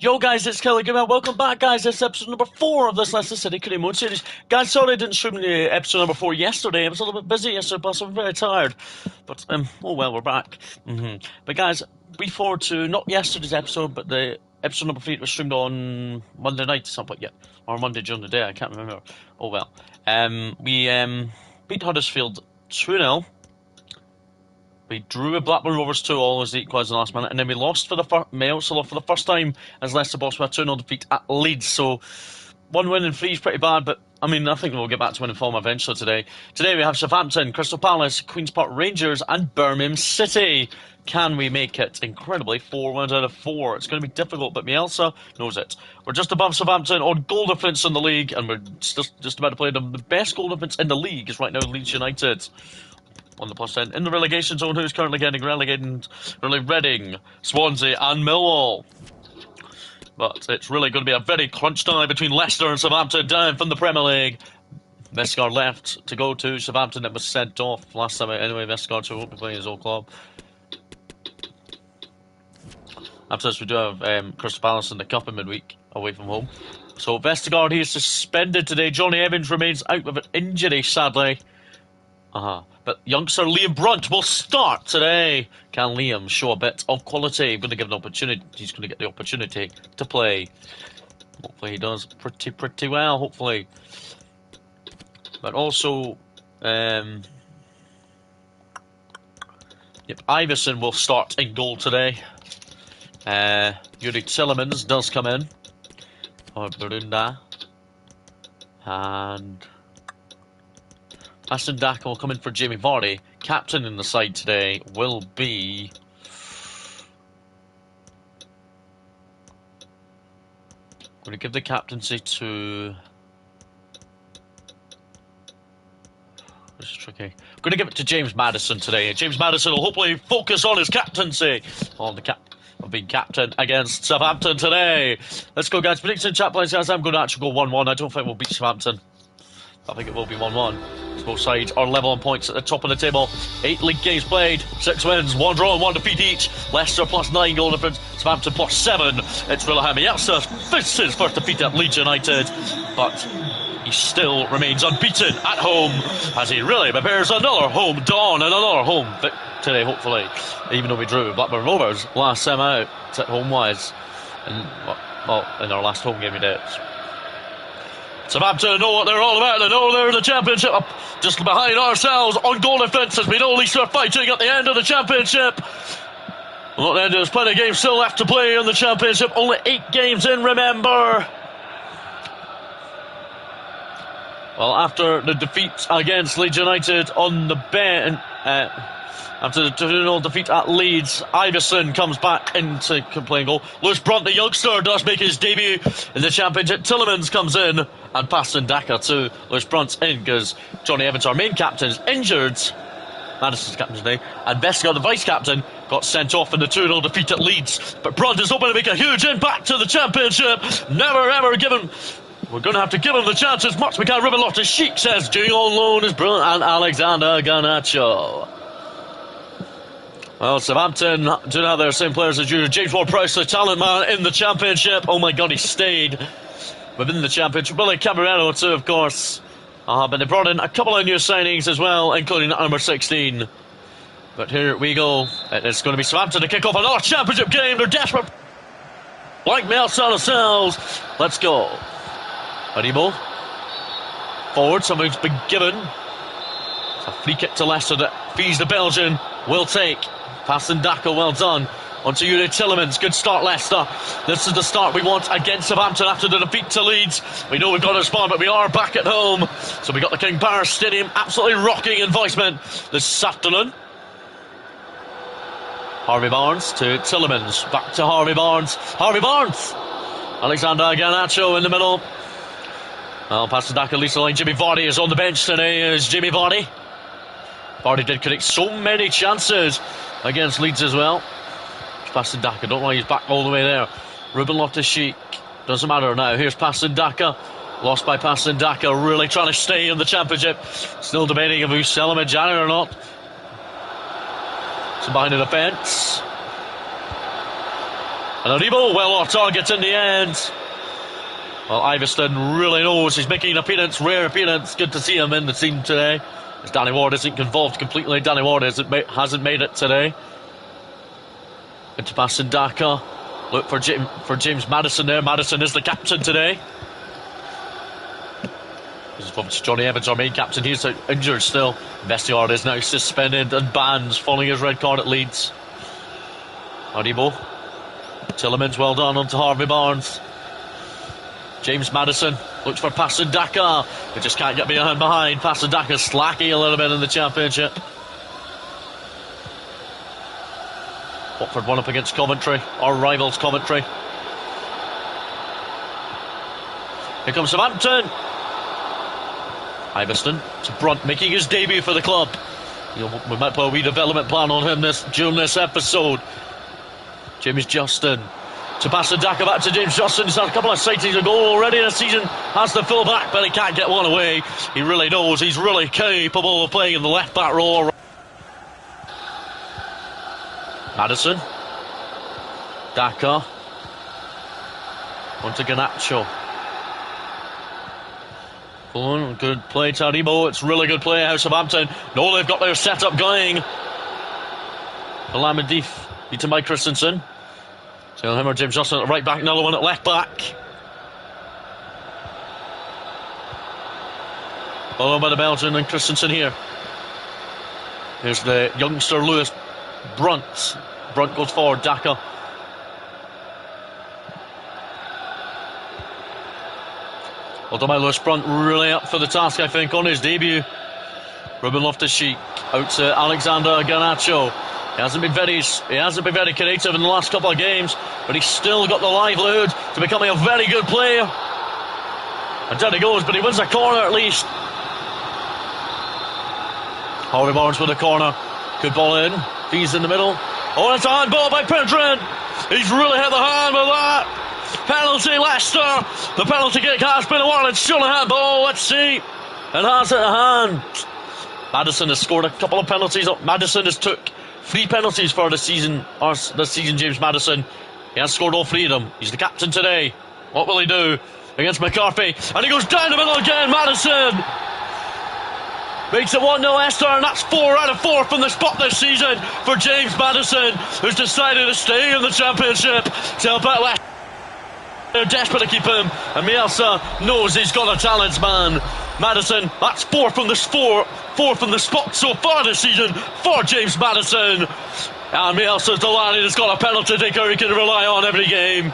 Yo guys, it's Kelly Goodman. Welcome back guys, it's episode number 4 of this Leicester City Creative Mode series. Guys, sorry I didn't stream the episode number 4 yesterday. I was a little bit busy yesterday, plus I'm very tired. But, oh well, we're back. But guys, we forward to, not yesterday's episode, but the episode number 3 was streamed on Monday night or something, yeah. Or Monday during the day, I can't remember. Oh well. We beat Huddersfield 2-0. We drew with Blackburn Rovers 2-2 as the equalised in the last minute, and then we lost for the first time as Leicester boss with a 2-0 defeat at Leeds. So, 1 win and 3 is pretty bad, but I mean, I think we'll get back to winning form eventually today. Today we have Southampton, Crystal Palace, Queen's Park Rangers, and Birmingham City. Can we make it? Incredibly, 4 wins out of 4. It's going to be difficult, but Bielsa knows it. We're just above Southampton on goal difference in the league, and we're just about to play them. The best goal difference in the league is right now Leeds United. On the plus 10. In the relegation zone, who's currently getting relegated? Really Reading, Swansea and Millwall. But it's really going to be a very crunch time between Leicester and Southampton down from the Premier League. Vestergaard left to go to Southampton. That was sent off last time anyway. Vestergaard, so won't be playing his old club. After this, we do have Crystal Palace in the Cup in midweek away from home. So Vestergaard, he is suspended today. Johnny Evans remains out with an injury, sadly. But youngster Liam Brunt will start today. Can Liam show a bit of quality? I'm going to give an opportunity. He's going to get the opportunity to play. Hopefully he does pretty well, hopefully. But also, Iverson will start in goal today. Yuri Tillemans does come in. Or Burunda. And Aston Daka will come in for Jamie Vardy. Captain in the side today will be I'm going to give the captaincy to this is tricky. I'm going to give it to James Maddison today. James Maddison will hopefully focus on his captaincy. On the of being captain against Southampton today. Let's go guys. Prediction chat please guys. I'm going to actually go 1-1. I don't think we'll beat Southampton. I think it will be 1-1. Both sides are level on points at the top of the table. 8 league games played, 6 wins, 1 draw and 1 defeat each. Leicester plus 9 goal difference, Southampton plus 7. It's Wilhelm Bielsa. This is his first defeat at Leeds United, but he still remains unbeaten at home as he really prepares another home dawn and another home victory, hopefully. Even though we drew Blackburn Rovers last time out, at home-wise, and well, in our last home game we did. Southampton know what they're all about. They know they're in the championship, up just behind ourselves on goal difference as we know Leicester are fighting at the end of the championship. Well, then there's plenty of games still left to play in the championship. Only 8 games in, remember. Well, after the defeat against Leeds United on the bench, after the 2-0 defeat at Leeds, Iverson comes back into playing goal. Lewis Brunt, the youngster, does make his debut in the championship. Tillemans comes in, and Paston Daka too. Lewis Brunt's in because Johnny Evans, our main captain, is injured. Madison's captain today. And Vestergaard, the vice-captain, got sent off in the 2-0 defeat at Leeds. But Brunt is hoping to make a huge impact to the championship. Never ever given. We're going to have to give him the chance as much as we can. Ruben Loftus-Cheek says, doing on loan is brilliant. And Alexander Garnacho. Well, Southampton do have their same players as usual. James Ward-Prowse, the talent man in the championship. Oh my God, he stayed within the championship. Billy Camerano too, of course. But they brought in a couple of new signings as well, including number 16. But here we go. It's going to be Southampton to kick off another championship game. They're desperate. Like Bielsa ourselves. Let's go. Animo. Forward, something's been given. It's a free kick to Leicester that fees the Belgian. Will take. Paston Daka, well done. Onto Yuri Tillemans. Good start, Leicester. This is the start we want against Southampton after the defeat to Leeds. We know we've got a spot, but we are back at home. So we got the King Power Stadium absolutely rocking in Weissman this afternoon. Harvey Barnes to Tillemans. Back to Harvey Barnes. Harvey Barnes! Alexander Garnacho in the middle. Well, Paston Daka leads the line. Jimmy Vardy is on the bench today. Is Jimmy Vardy. Vardy did create so many chances against Leeds as well. Paston Daka, don't know why he's back all the way there. Ruben Loftus-Cheek, doesn't matter now. Here's Paston Daka, lost by Paston Daka, really trying to stay in the championship. Still debating if we sell him in January or not. So behind the defence. And Aribo, well off target in the end. Well, Iverson really knows he's making an appearance, rare appearance. Good to see him in the team today. As Danny Ward isn't involved completely. Danny Ward hasn't made it today. Into passing Daka. Look for James Maddison there. Maddison is the captain today. This is obviously Johnny Evans, our main captain. He's injured still. Vestiaire is now suspended and banned following his red card at Leeds. Aribo. Tillemans, well done onto Harvey Barnes. James Maddison looks for Pasandaka. He just can't get behind. Pasandaka slacking a little bit in the Championship. Watford won up against Coventry, our rivals Coventry. Here comes Southampton. Iverson to Brunt, making his debut for the club. We might put a redevelopment plan on him during this episode. James Justin to Pasandaka, back to James Justin. He's had a couple of sightings of goal already this season. Has the full back, but he can't get one away. He really knows he's really capable of playing in the left back role. Maddison. Daka. On to Garnacho. Good play to Aribo. It's really good play out of Southampton. No, they've got their setup going. Alamadif beaten by Christensen. So him or James Justin at right back, another one at left back. Followed by the Belgian and Christensen here. Here's the youngster Lewis Brunt. Brunt goes forward, Daka. Well done by Lewis Brunt, really up for the task, I think, on his debut. Ruben Loftus-Cheek out to Alexander Garnacho. He hasn't been very creative in the last couple of games, but he's still got the livelihood to becoming a very good player. And down he goes, but he wins a corner at least. Harvey Barnes with a corner. Good ball in. He's in the middle. Oh, it's a handball by Pedrin. He's really hit the hand with that. Penalty, Leicester. The penalty kick has been awarded. Still a handball. Let's see. And has it a hand. Maddison has scored a couple of penalties. Maddison has took 3 penalties for this season. James Maddison. He has scored all 3 of them. He's the captain today. What will he do against McCarthy? And he goes down the middle again. Maddison makes it 1-0 Leicester, and that's 4 out of 4 from the spot this season for James Maddison, who's decided to stay in the Championship to help out Leicester. They're desperate to keep him, and Bielsa knows he's got a talent, man. Maddison, that's 4 from the spot so far this season for James Maddison. And Bielsa's delighted he's got a penalty taker he can rely on every game.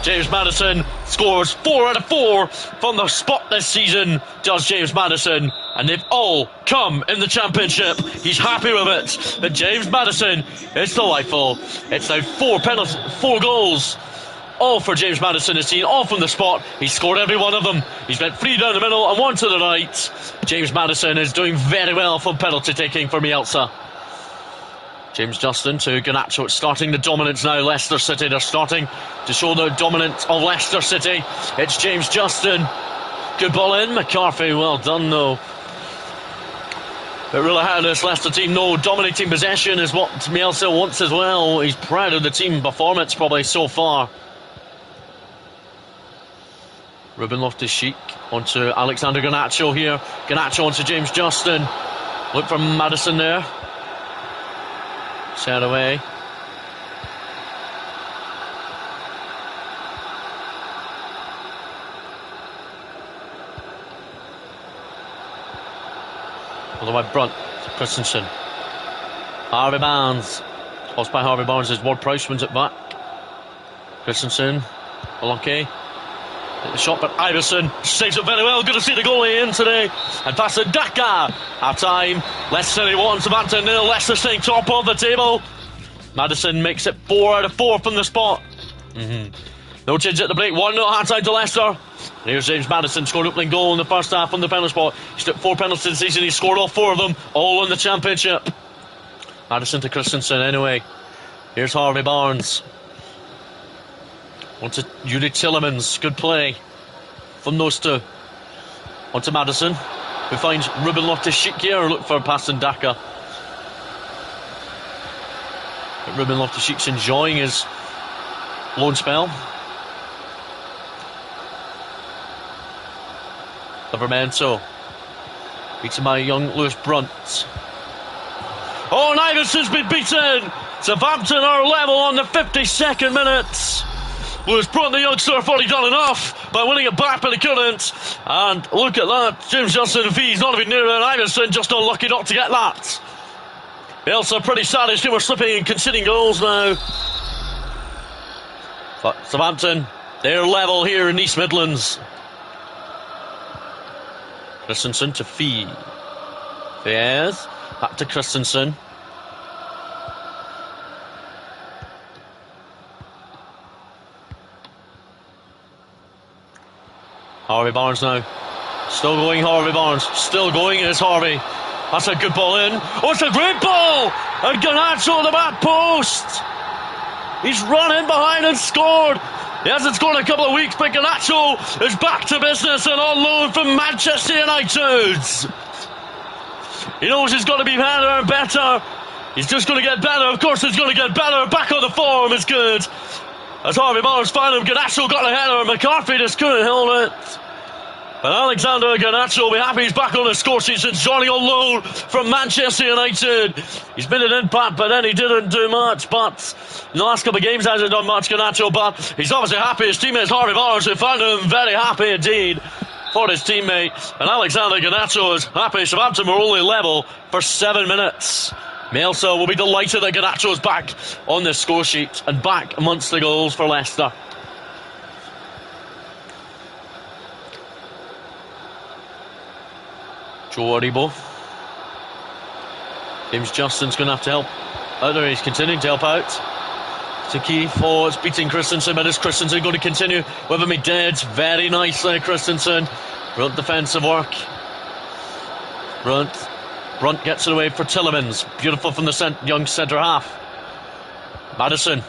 James Maddison scores 4 out of 4 from the spot this season, does James Maddison, and they've all come in the Championship. He's happy with it. But James Maddison, it's delightful. It's now 4 goals. All for James Maddison is seen, all from the spot. He's scored every one of them. He's got 3 down the middle and 1 to the right. James Maddison is doing very well from penalty taking for Bielsa. James Justin to Garnacho. It's starting the dominance now. Leicester City, they're starting to show the dominance of Leicester City. It's James Justin. Good ball in. McCarthy, well done though. But really how this Leicester team know dominating possession is what Bielsa wants as well. He's proud of the team performance probably so far. Ruben Loftus-Cheek onto Alexander Garnacho here. Garnacho onto James Justin. Look for Maddison there. Set away. Although by Brunt to Christensen. Harvey Barnes. Lost by Harvey Barnes as Ward Prowse wins it back. Christensen. Unlucky. The shot, but Iverson saves it very well. Good to see the goalie in today. And Pasandaka. Half time. Leicester City 1, Southampton 0. Leicester staying top of the table. Maddison makes it 4 out of 4 from the spot. No change at the break. 1-0 half time to Leicester. Here's James Maddison, scored opening goal in the first half from the penalty spot. He's took 4 penalties this season. He scored all 4 of them, all in the Championship. Maddison to Christensen anyway. Here's Harvey Barnes. On to Yuri Tillemans. Good play from those 2. On to Maddison, who finds Ruben Loftus-Cheek here. Look for Pasandaka. But Ruben Loftus-Cheek's enjoying his Loan spell. Livramento. Beaten by young Lewis Brunt. Oh, and Iveson's been beaten. Southampton are level on the 52nd minute. Lewis Brunt, the youngster, thought he'd done enough by winning it back, but he couldn't. And look at that. James Johnson and Fee's not even near it. Iverson just unlucky not to get that. Bielsa pretty savage. They were slipping and conceding goals now. But Southampton, they're level here in East Midlands. Christensen to Fee. Yes. Back to Christensen. Harvey Barnes now. Still going, Harvey Barnes. Still going is Harvey. That's a good ball in. Oh, it's a great ball! And Garnacho on the back post. He's run in behind and scored. He hasn't scored in a couple of weeks, but Garnacho is back to business and on loan from Manchester United. He knows he's got to be better and better. He's just going to get better. Of course, he's going to get better. Back on the form is good. As Harvey Barnes found him, Garnacho got a header. McCarthy just couldn't hold it. But Alexander Garnacho will be happy he's back on the score sheet since joining on loan from Manchester United. He's been an impact, but then he didn't do much. But in the last couple of games, he hasn't done much, Garnacho. But he's obviously happy. His teammate Harvey Barnes, who found him very happy indeed for his teammate. And Alexander Garnacho is happy. Southampton were only level for 7 minutes. Bielsa will be delighted that Garnacho is back on the score sheet and back amongst the goals for Leicester. Joe Aribo. James Justin's going to have to help. He's continuing to help out. To Keith. Oh, it's beating Christensen, but is Christensen going to continue with him? He did. Very nicely, Christensen. Brunt defensive work. Brunt gets it away for Tillemans. Beautiful from the young centre half. Maddison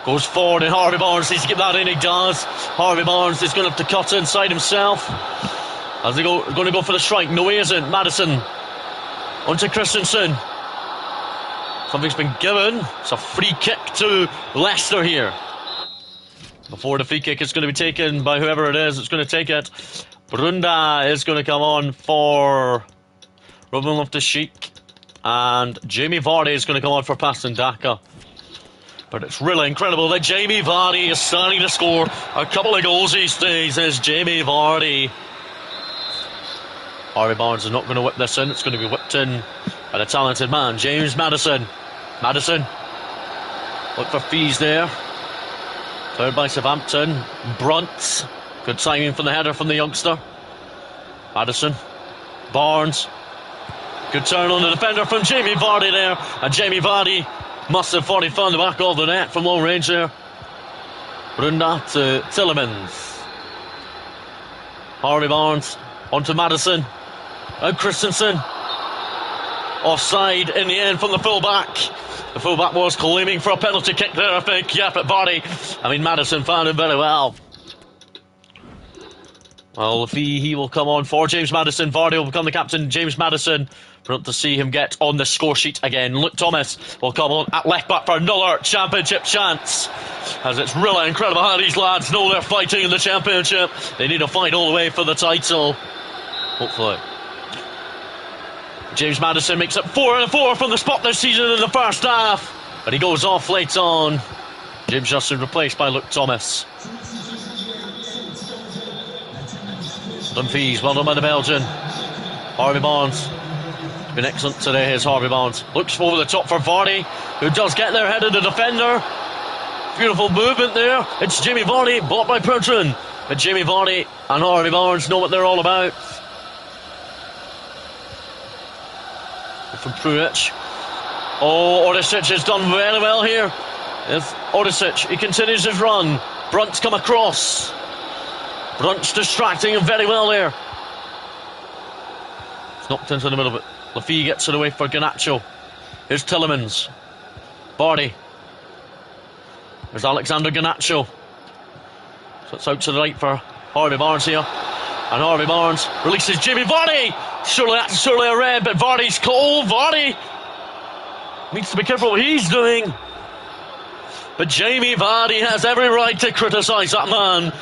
goes forward, and Harvey Barnes needs to get that in. He does. Harvey Barnes is going to have to cut inside himself. As they going to go for the strike. No, he isn't. Maddison onto Christensen. Something's been given. It's a free kick to Leicester here. Before the free kick is going to be taken by whoever it is, it's going to take it. Brunda is going to come on for Ruben Loftus-Cheek. And Jamie Vardy is going to come on for Paston Daka. But it's really incredible that Jamie Vardy is starting to score a couple of goals these days. Is Jamie Vardy. Harvey Barnes is not going to whip this in. It's going to be whipped in by the talented man, James Maddison. Maddison. Look for Fees there. Cleared by Southampton. Brunt. Good timing from the header from the youngster. Maddison. Barnes. Good turn on the defender from Jamie Vardy there. And Jamie Vardy must have thought he found the back of the net from long range there. Brunda to Tillemans. Harvey Barnes onto Maddison. And Christensen. Offside in the end from the full-back. The full-back was claiming for a penalty kick there, I think. Yeah, but Maddison found him very well. Well, if he will come on for James Maddison. Vardy will become the captain. James Maddison. We're to see him get on the score sheet again. Luke Thomas will come on at left back for another championship chance. As it's really incredible how these lads know they're fighting in the championship. They need to fight all the way for the title. Hopefully. James Maddison makes it 4-4 from the spot this season in the first half. But he goes off late on. James Justin replaced by Luke Thomas. Dumfries, well done by the Belgian. Harvey Barnes. Been excellent today, is Harvey Barnes. Looks over the top for Vardy, who does get there ahead of the defender. Beautiful movement there. It's Jamie Vardy, blocked by Bertrand. But Jamie Vardy and Harvey Barnes know what they're all about. From Pruic. Oh, Orisic has done very well here. It's Orisic, he continues his run. Brunt's come across. Brunt's distracting him very well there. It's knocked into the middle of it. Lafille gets it away for Garnacho. Here's Tillemans. Vardy. There's Alexander Garnacho. So it's out to the right for Harvey Barnes here. And Harvey Barnes releases Jamie Vardy. Surely a red, but Vardy's cold. Vardy needs to be careful what he's doing. But Jamie Vardy has every right to criticise that man.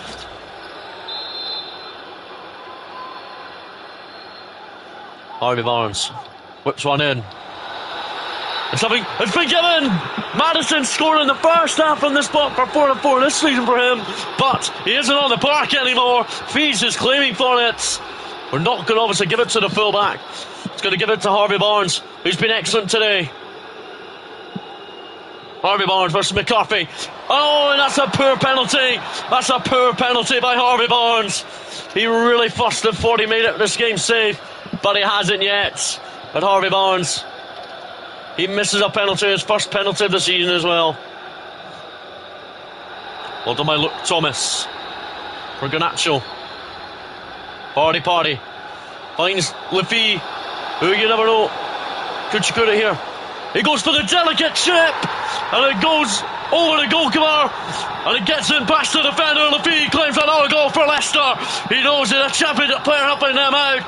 Harvey Barnes whips one in. It's been given. Maddison scored in the first half on the spot for 4-4 this season for him, but he isn't on the park anymore. Fees is claiming for it. We're not going to obviously give it to the fullback. It's going to give it to Harvey Barnes, who's been excellent today. Harvey Barnes versus McCarthy. Oh, and that's a poor penalty. That's a poor penalty by Harvey Barnes. He really fussed and thought he made it this game safe, but he hasn't yet. But Harvey Barnes, he misses a penalty, his first penalty of the season as well. Well done by Luke Thomas. For Garnacho. Party. Finds Lafie, who you never know. Could it here? He goes for the delicate chip, and it goes over the goalkeeper, and it gets in past the defender. Lafie claims another goal for Leicester. He knows he's a championship player helping them out.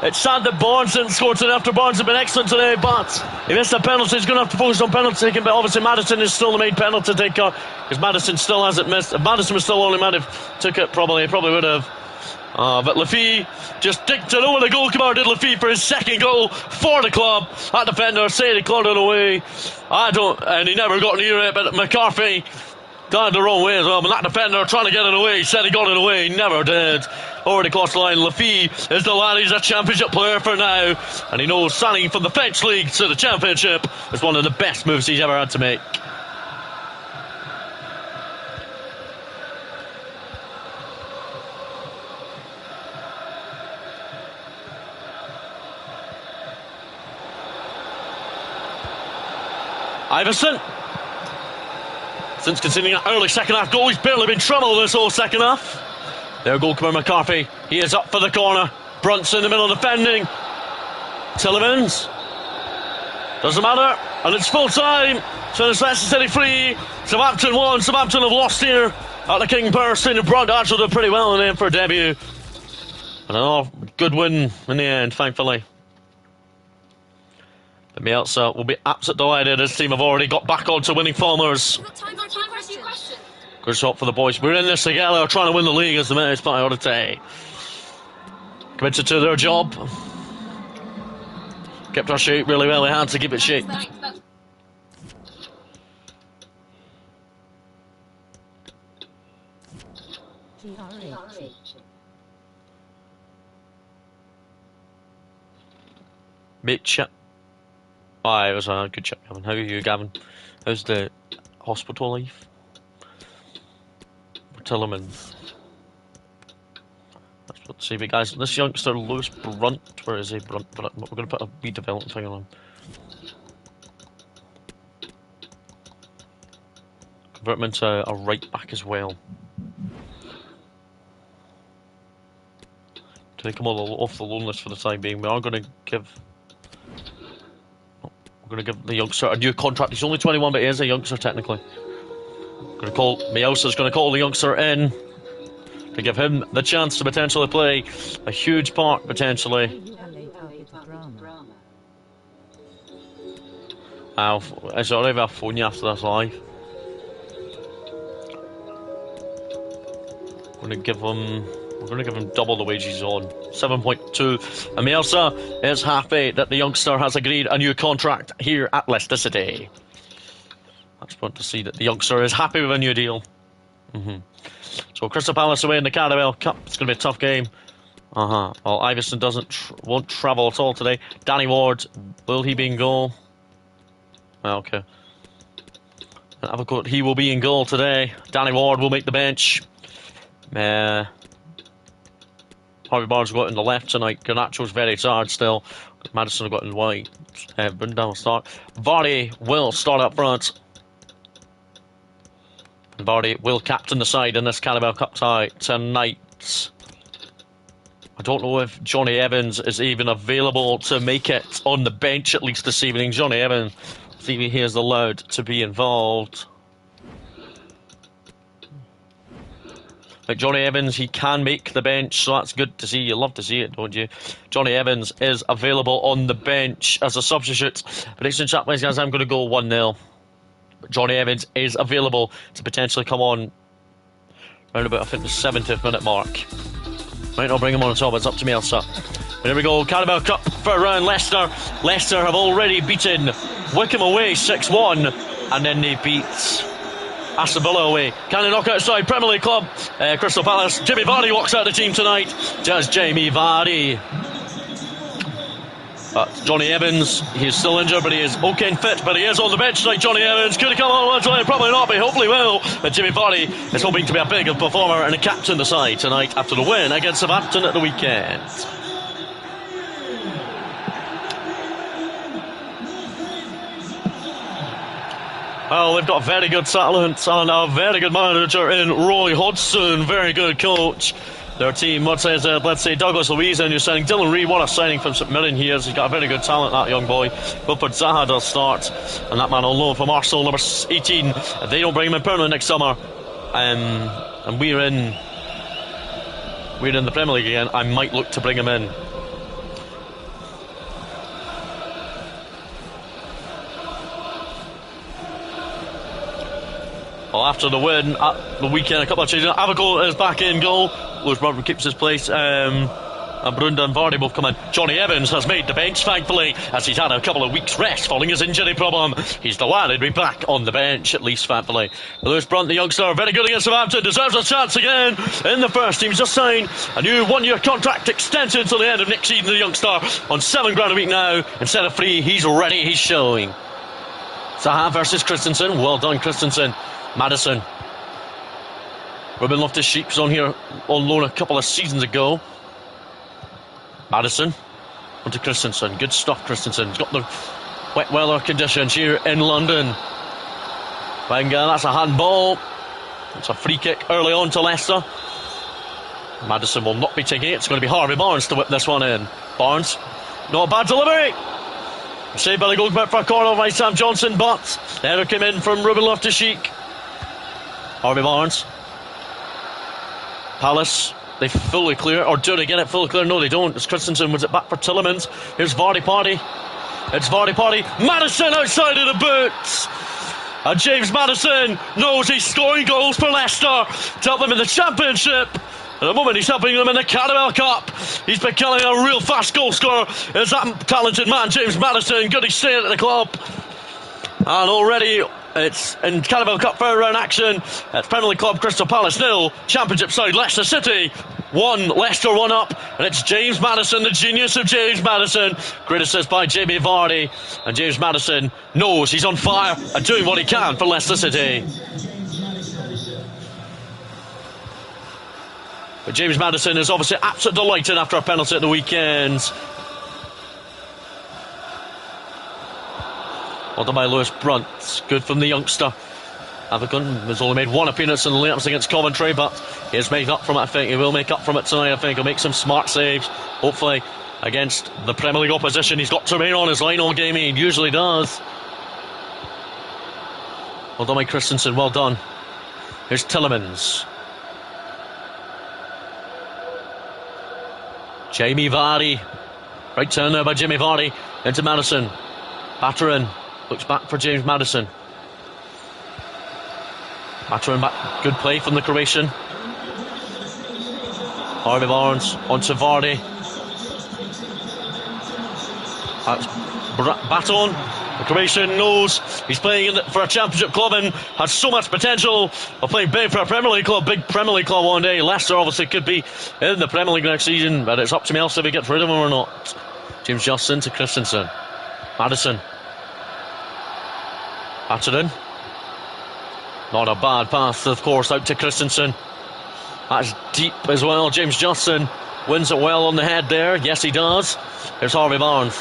It's sad that Barnes didn't score today after Barnes had been excellent today, but he missed a penalty. He's going to have to focus on penalty taking, but obviously Maddison is still the main penalty taker, because Maddison still hasn't missed. If Maddison was still only man if took it, he probably would have. But Lafie just dicked it over the goalkeeper, did Lafie, for his second goal for the club. That defender said he clawed it away. And he never got near it, but McCarthy got it the wrong way as well. But that defender trying to get it away, he said he got it away, he never did. Over the cross line, Lafie is the lad, he's a championship player for now. And he knows signing from the French League to the championship is one of the best moves he's ever had to make. Iverson, since conceding an early second half goal, he's barely been troubled this whole second half. There, goalkeeper McCarthy, he is up for the corner. Brunson in the middle defending. Tillemans, doesn't matter, and it's full time. So it's Leicester City 3, Southampton 1. Southampton have lost here at the King Power Stadium. Bront actually did pretty well in the end for a debut. And a good win in the end, thankfully. But Bielsa will be absolutely delighted. His team have already got back onto winning formers. Good shot for the boys. We're in this together, trying to win the league as the minutes by out of day. Committed to their job. Kept our shape really well. They had to keep it shape. Mitch. It was a good chat, Gavin. How are you, Gavin? How's the hospital life? Tillemans. Let's see, guys. This youngster, Lewis Brunt. Where is he? Brunt. We're going to put a redevelopment thing on him. Convert him into a right back as well. Take him all off the loan list for the time being. We are going to give. We're going to give the youngster a new contract. He's only 21, but he is a youngster technically. Miausa's going to call the youngster in to give him the chance to potentially play a huge part, potentially. Is there already a phone after this live? We're going to give him double the wages he's on. 7.2. And Miausa is happy that the youngster has agreed a new contract here at Leicester City. That's fun to see that the youngster is happy with a new deal. So Crystal Palace away in the Carabao Cup. It's going to be a tough game. Well, Iverson won't travel at all today. Danny Ward, will he be in goal? Okay. He will be in goal today. Danny Ward will make the bench. Harvey Barnes will go out on the left tonight. Garnacho's very tired still. Maddison will go out in white. Brindle will start. Vardy will start up front. Vardy will captain the side in this Carabao Cup tie tonight. I don't know if Johnny Evans is even available to make it on the bench at least this evening. Johnny Evans, I think he is allowed to be involved. Like Johnny Evans, he can make the bench, so that's good to see. You love to see it, don't you? Johnny Evans is available on the bench as a substitute. Prediction chat, guys, I'm going to go 1-0. But Johnny Evans is available to potentially come on around about, I think, the 70th minute mark. Might not bring him on at all, but it's up to Melsa. But here we go, Carabao Cup for round Leicester. Leicester have already beaten Wycombe away 6-1, and then they beat Aston Villa away. Can they knock outside Premier League club Crystal Palace? Jamie Vardy walks out of the team tonight. Does Jamie Vardy? Johnny Evans, he's still injured, but he is okay and fit, but he is on the bench tonight. Johnny Evans, could he come on? Probably not, but hopefully will. But Jamie Vardy is hoping to be a big performer and a captain the side tonight after the win against Southampton at the weekend. Well, they've got very good talent and a very good manager in Roy Hodgson. Very good coach. Their team, let's say Douglas Luiz, and you're signing Dylan Reid. What a signing from St Mirren he is. He's got a very good talent, that young boy. Wilfred Zaha does start, and that man on loan from Arsenal, number 18. If they don't bring him in permanent next summer, and we're in the Premier League again, I might look to bring him in. Well, after the win at the weekend, a couple of changes. Avagol is back in goal. Lewis Bradford keeps his place. And Brunda and Vardy both come in. Johnny Evans has made the bench, thankfully, as he's had a couple of weeks' rest following his injury problem. He's delighted to be back on the bench, at least, thankfully. Lewis Brunt, the youngster, very good against Southampton, deserves a chance again in the first team. He's just signed a new one-year contract extension until the end of next season. The youngster on £7 a week now instead of £3. He's ready, he's showing. Zaha versus Christensen. Well done, Christensen. Maddison. Ruben Loftus-Cheek was on here on loan a couple of seasons ago. Maddison onto Christensen. Good stuff, Christensen. He's got the wet weather conditions here in London. Wenger, that's a handball. It's a free kick early on to Leicester. Maddison will not be taking it. It's going to be Harvey Barnes to whip this one in. Barnes, not a bad delivery. Saved by the goalkeeper for a corner by Sam Johnson, but the header came in from Ruben Loftus-Cheek. Harvey Barnes. Palace, they fully clear, or do they get it fully clear? No, they don't. It's Christensen, was it back for Tillemans? Here's Vardy Party. It's Vardy Party. Maddison outside of the boots. And James Maddison knows he's scoring goals for Leicester to help them in the Championship. At the moment, he's helping them in the Carabao Cup. He's becoming a real fast goal scorer. Is that talented man, James Maddison? Good he's staying at the club. And already it's in Carabao Cup third round action. It's Premier League club Crystal Palace 0. Championship side Leicester City 1. Leicester 1 up. And it's James Maddison, the genius of James Maddison. Great assist by Jamie Vardy. And James Maddison knows he's on fire and doing what he can for Leicester City. But James Maddison is obviously absolutely delighted after a penalty at the weekend. Well done by Lewis Brunt. Good from the youngster. Avacon has only made one appearance in the layups against Coventry, but he has made up from it, I think. He will make up from it tonight, I think. He'll make some smart saves, hopefully, against the Premier League opposition. He's got to remain on his line all game. He usually does. Well done by Christensen. Well done. Here's Tillemans. Jamie Vardy. Right turn there by Jamie Vardy into Maddison. Batterin looks back for James Maddison. Batterin back. Good play from the Croatian. Harvey Barnes onto Vardy. That's Baton. The Croatian knows he's playing for a Championship club and has so much potential of playing big for a Premier League club, big Premier League club one day. Leicester obviously could be in the Premier League next season, but it's up to Melsa if he gets rid of him or not. James Justin to Christensen. Maddison. Batterin. Not a bad pass, of course, out to Christensen. That's deep as well. James Justin wins it well on the head there. Yes, he does. Here's Harvey Barnes.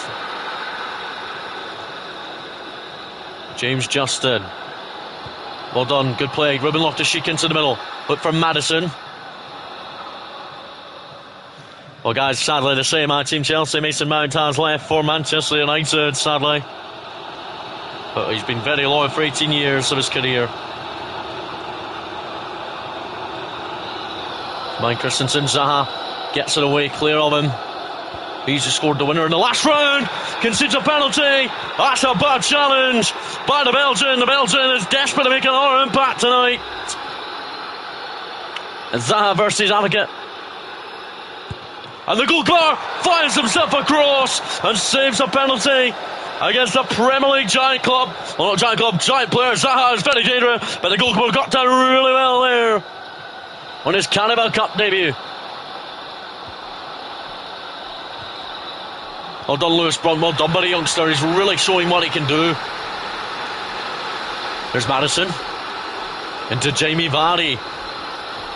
James Justin. Well done, good play. Ruben Loftus-Cheek into the middle. Look for Maddison. Well, guys, sadly the same. Our team Chelsea, Mason Mount has left for Manchester United, sadly. But he's been very loyal for 18 years of his career. Mike Christensen, Zaha gets it away, clear of him. He's just scored the winner in the last round. Concedes a penalty. That's a bad challenge by the Belgian. The Belgian is desperate to make another impact tonight. Zaha versus Advocate. And the goalkeeper finds himself across and saves a penalty against the Premier League giant club. Well, not giant club, giant player. Zaha is very dangerous, but the goalkeeper got down really well there on his Carabao Cup debut. Well done, Lewis Brunt. Well done by the youngster. He's really showing what he can do. There's Madison into Jamie Vardy.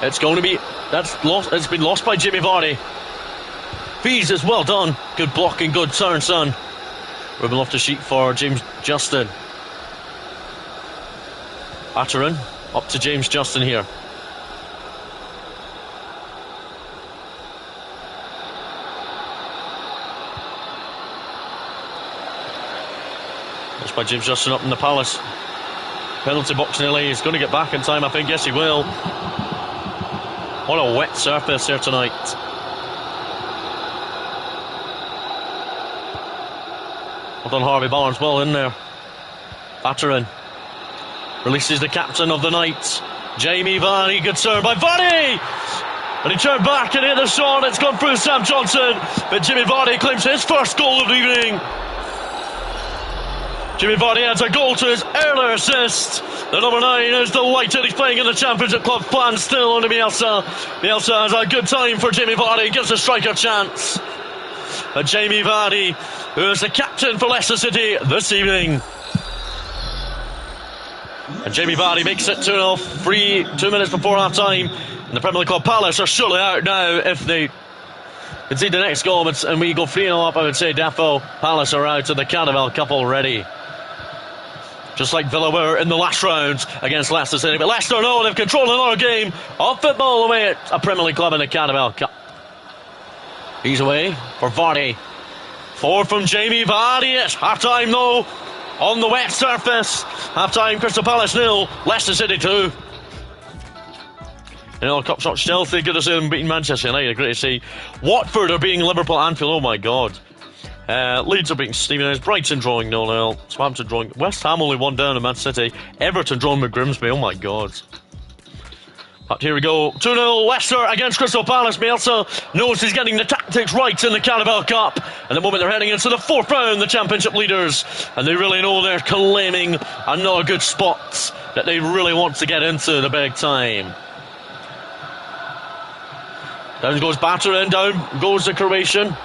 It's going to be... That's lost. It's been lost by Jamie Vardy. Fees is well done. Good blocking, good turn, son. Ruben Loftus-Cheek for James Justin. Atterin up to James Justin here. That's by James Justin up in the Palace. Penalty box nearly. He's going to get back in time, I think. Yes, he will. What a wet surface here tonight. Well done, Harvey Barnes. Well in there. Atterin releases the captain of the night, Jamie Vardy. Good serve by Vardy. And he turned back and hit the shot. It's gone through Sam Johnson. But Jamie Vardy claims his first goal of the evening. Jamie Vardy adds a goal to his earlier assist. The number 9 is delighted. He's playing in the Championship Club. Fans still under Bielsa. Bielsa has a good time for Jamie Vardy. Gives the striker a chance. And Jamie Vardy, who is the captain for Leicester City this evening. And Jamie Vardy makes it 2-0. 2 minutes before half time. And the Premier League Club Palace are surely out now if they concede the next goal. And we go 3-0 up, I would say. Defo Palace are out of the Carabao Cup already. Just like Villa were in the last round against Leicester City. But Leicester know they've controlled another game of football away at a Premier League club in the Carabao Cup. He's away for Vardy. Forward from Jamie Vardy. It's half-time though on the wet surface. Half-time, Crystal Palace 0, Leicester City 2. Another cup shot, Chelsea. Good to see them beating Manchester United. Great to see. Watford are beating Liverpool Anfield. Oh my God. Leeds are beating Stevenage. Brighton drawing 0-0. Southampton drawing. West Ham only 1 down in Man City. Everton drawing with Grimsby. Oh my God. But here we go. 2-0 Leicester against Crystal Palace. Bielsa knows he's getting the tactics right in the Carabao Cup. And the moment they're heading into the 4th round, the Championship leaders. And they really know they're claiming another good spot that they really want to get into the big time. Down goes Batterin. Down goes the Croatian.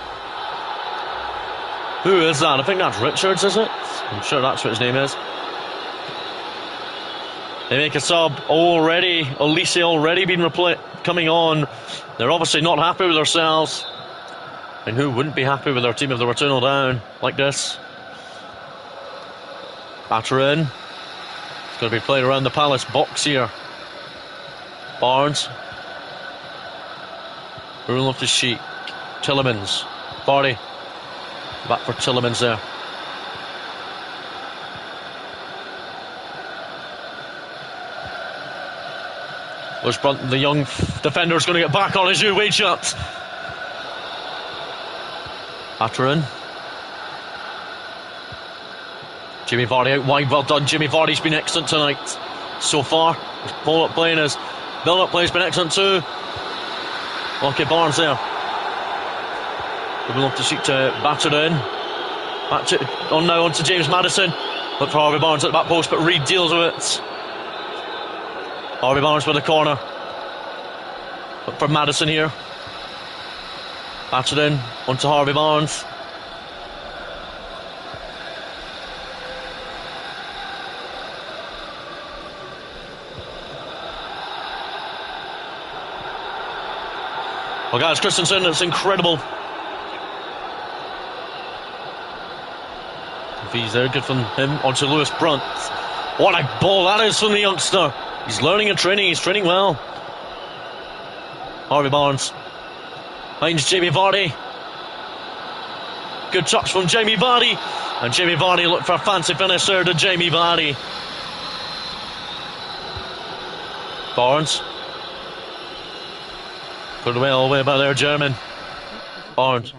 Who is that? I think that's Richards, is it? I'm sure that's what his name is. They make a sub already. Olise already been coming on. They're obviously not happy with themselves. And who wouldn't be happy with their team if they were 2-0 down like this? Batterin. It's going to be played around the Palace box here. Barnes. Ruben Loftus-Cheek. Tillemans. Vardy. Back for Tillemans there. Lewis Brunt, the young defender, is going to get back on his new wage shot. Atterin. Jamie Vardy out wide. Well done, Jamie Vardy's been excellent tonight so far. His pull-up playing, his build-up play has been excellent too. Lucky Barnes there. We will have to seek to batter it in. Back to, on now onto James Madison. Look for Harvey Barnes at the back post, but Reid deals with it. Harvey Barnes with the corner. Look for Madison here. Battered in onto Harvey Barnes. Well, guys, Christensen, it's incredible. He's there, good from him onto Lewis Brunt. What a ball that is from the youngster. He's learning and training, he's training well. Harvey Barnes finds Jamie Vardy. Good touch from Jamie Vardy. And Jamie Vardy looked for a fancy finish there to Jamie Vardy. Barnes. Put away all the way by there, German. Barnes.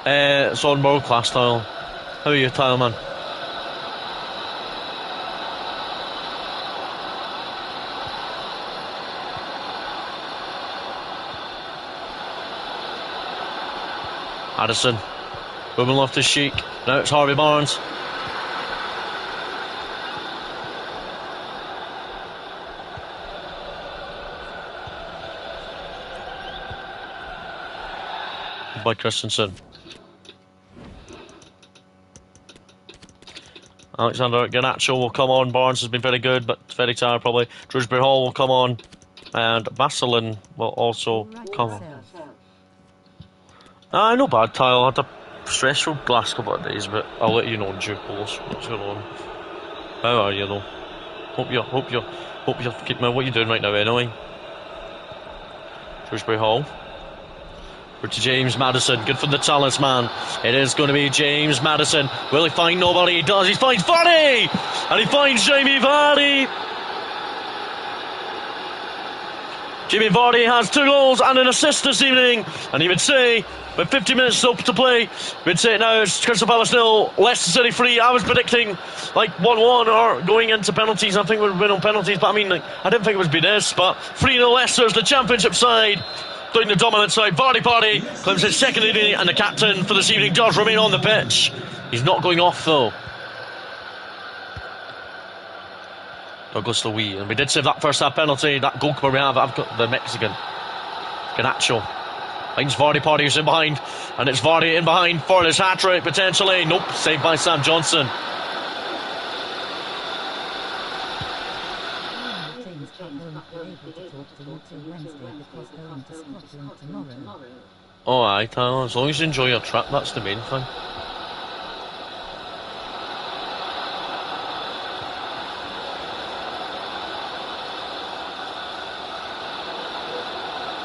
It's on world class, Tile. How are you, Tile, man? Addison. Ruben Loftus-Cheek. Now it's Harvey Barnes. By Christensen. Alexander Garnacho will come on. Barnes has been very good, but very tired probably. Drewsbury Hall will come on. And Vasselin will also come on. No bad, Tile. I had a stressful last couple of days, but I'll let you know in due course what's going on. How are you though? Hope you're keeping. What are you doing right now anyway? Drewsbury Hall. To James Maddison, good for the talisman. It is going to be James Maddison. Will he find nobody? He does. He finds Vardy! And he finds Jamie Vardy! Jamie Vardy has 2 goals and an assist this evening. And he would say, with 50 minutes up to play, we'd say now it's Crystal Palace 0, Leicester City 3. I was predicting like 1-1 or going into penalties. I think we'd win on penalties, but I mean, like, I didn't think it would be this. But 3-0 Leicester's the championship side. Doing the dominant side. Vardy claims his second inning, and the captain for this evening does remain on the pitch. He's not going off though. Douglas Louis, and we did save that first half penalty. That goalkeeper we have, I've got the Mexican Garnacho. Finds Vardy who's in behind, and it's Vardy in behind for his hat-trick potentially. Nope, saved by Sam Johnson. Oh aye, Tyler, as long as you enjoy your trip, that's the main thing.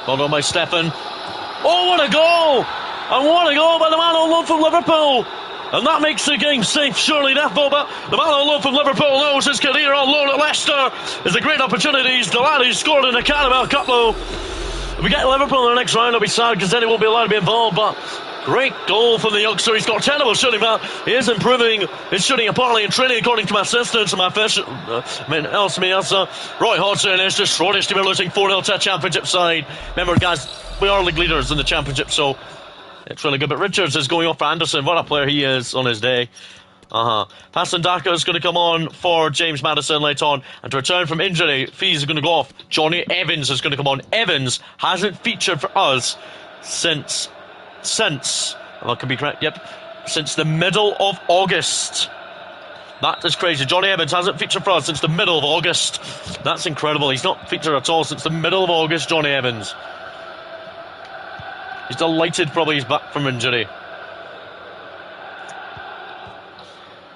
Well done by Stefan. Oh, what a goal! And what a goal by the man on loan from Liverpool! And that makes the game safe, surely enough, but the man on loan from Liverpool knows his career on loan at Leicester is a great opportunity. The lad who scored in the Carabao Cup, though. If we get Liverpool in the next round, it'll be sad because then he won't be allowed to be involved, but great goal from the youngster. He's got terrible shooting, but he is improving his shooting apparently in training, according to my assistant and my fish. Roy Hodgson is just Scottish to be losing 4-0 to a championship side. Remember, guys, we are league leaders in the championship, so it's really good. But Richards is going off for Anderson. What a player he is on his day. Paston Daka is going to come on for James Maddison later on, and to return from injury, fees are going to go off. Johnny Evans is going to come on. Evans hasn't featured for us since that could be correct, since the middle of August. That is crazy. Johnny Evans hasn't featured for us since the middle of August. That's incredible. He's not featured at all since the middle of August, Johnny Evans. He's delighted probably he's back from injury.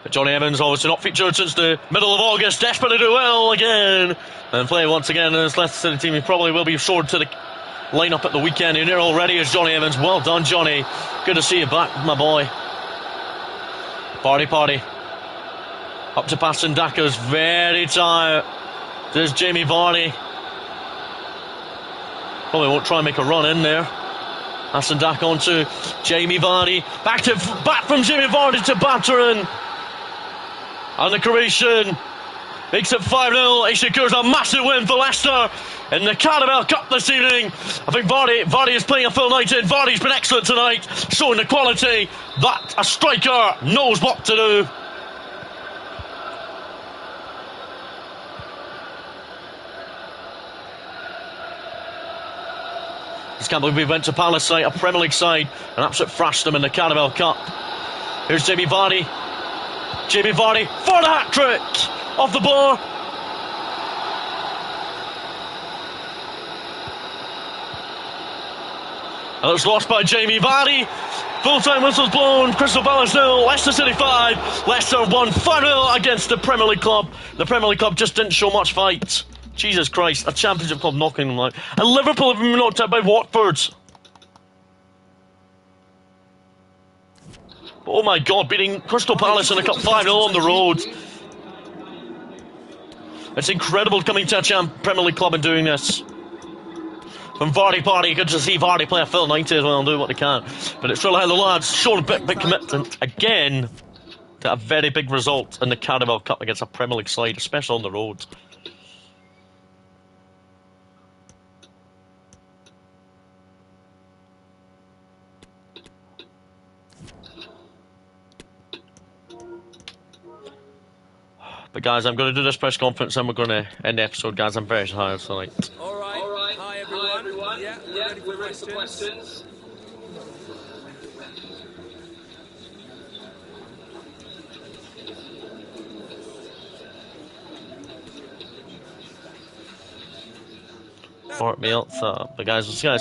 But Johnny Evans obviously not featured since the middle of August. Desperate to do well again and play once again in this Leicester City team. He probably will be restored to the lineup at the weekend. You're near already as Johnny Evans. Well done, Johnny. Good to see you back, my boy. Party. Up to Paston Daka's very tired. There's Jamie Vardy. Probably won't try and make a run in there. Paston Daka on to Jamie Vardy. Back from Jamie Vardy to Batterin. And the Croatian makes it 5-0. He secures a massive win for Leicester in the Carabao Cup this evening. I think Vardy is playing a full night in. Vardy's been excellent tonight, showing the quality that a striker knows what to do. I can't believe we went to Palace side, a Premier League side, and absolutely thrashed them in the Carabao Cup. Here's Jamie Vardy. Jamie Vardy for the hat-trick off the bar. And it's lost by Jamie Vardy. Full-time whistles blown. Crystal Palace 0, Leicester City 5. Leicester won 5-0 against the Premier League club. The Premier League club just didn't show much fight. Jesus Christ, a championship club knocking them out. And Liverpool have been knocked out by Watford. Oh my God, beating Crystal Palace in a cup 5-0 on the road. It's incredible coming to a Premier League club and doing this. When Vardy party, you could just see Vardy play a full 90 as well and do what they can. But it's really how the lads showing a bit commitment again to a very big result in the Carabao Cup against a Premier League side, especially on the road. But guys, I'm going to do this press conference and we're going to end the episode, guys. I'm very tired tonight. Alright. Hi everyone. Yeah, we're ready for questions. Fort me out, but guys, let's